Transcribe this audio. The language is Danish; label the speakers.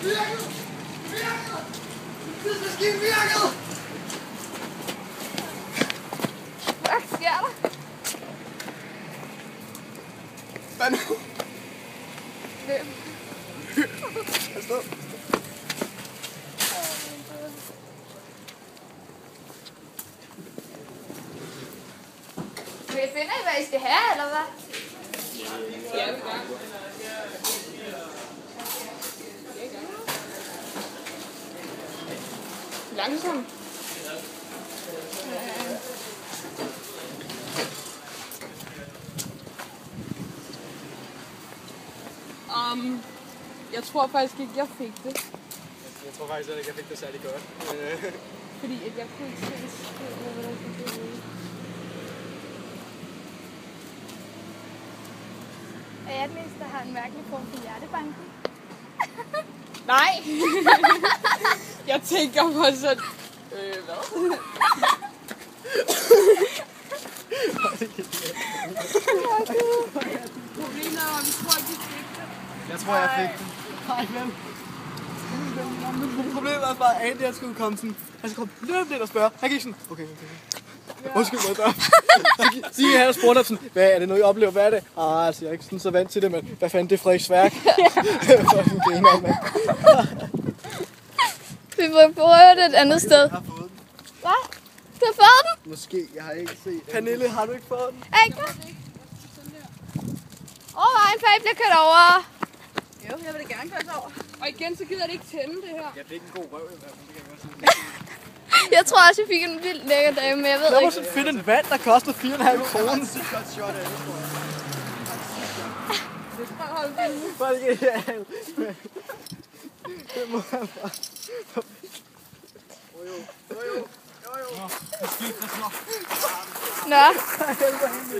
Speaker 1: virkede! Tidsmaskinen virkede!
Speaker 2: Hvad sker der?
Speaker 1: Hvad nu?
Speaker 2: Hvem?
Speaker 1: Afsted.
Speaker 2: Vil I finde hvad I skal have, eller hvad?
Speaker 3: Ja, vi gør.
Speaker 2: Langsomt.
Speaker 3: Jeg tror faktisk ikke, jeg fik det.
Speaker 1: Jeg tror faktisk ikke, jeg fik det særlig godt.
Speaker 3: Fordi at jeg kunne ikke se hvad der fik det.
Speaker 2: Er jeg den eneste, der har en mærkelig form for hjertebanken?
Speaker 3: Nej! Jeg tænker på sådan... hvad? Problemet er, at vi tror ikke, vi fik det.
Speaker 1: Jeg tror, jeg fik den. Nej, vel? Problemet var bare, at Andy skulle komme sådan... Han skulle komme løbende ind og spørge. Han gik sådan... Okay. Undskyld, må jeg spørge? Så gik han og spurgte op sådan... Hvad er det noget, I oplever? Hvad er det? Altså, jeg er ikke sådan så vant til det, men... Hvad fanden, det er Frederiksværk? Fucking griner, mand.
Speaker 2: Vi må prøve det et andet sted.
Speaker 1: Jeg har fået den.
Speaker 2: Hvad? Du har fået den?
Speaker 1: Måske, jeg har ikke set. Pernille, har du ikke fået den?
Speaker 2: Ikke? Vejen fag bliver kørt over.
Speaker 3: Jo, jeg vil da gerne køres over. Og igen, så gider det ikke tænde det her.
Speaker 1: Jeg fik en god røv i hvert fald, det kan jeg godt sige.
Speaker 2: Jeg tror også, jeg fik en vildt lækker dame, men jeg ved
Speaker 1: Der var
Speaker 2: ikke.
Speaker 1: sådan fedt en vand, der kostede 4,5 kroner. Det er et sygt godt shot af det, tror jeg.
Speaker 3: Det skal holde det nu.
Speaker 1: Bare ikke, ja. Det må han bare. Jo.
Speaker 2: Nå.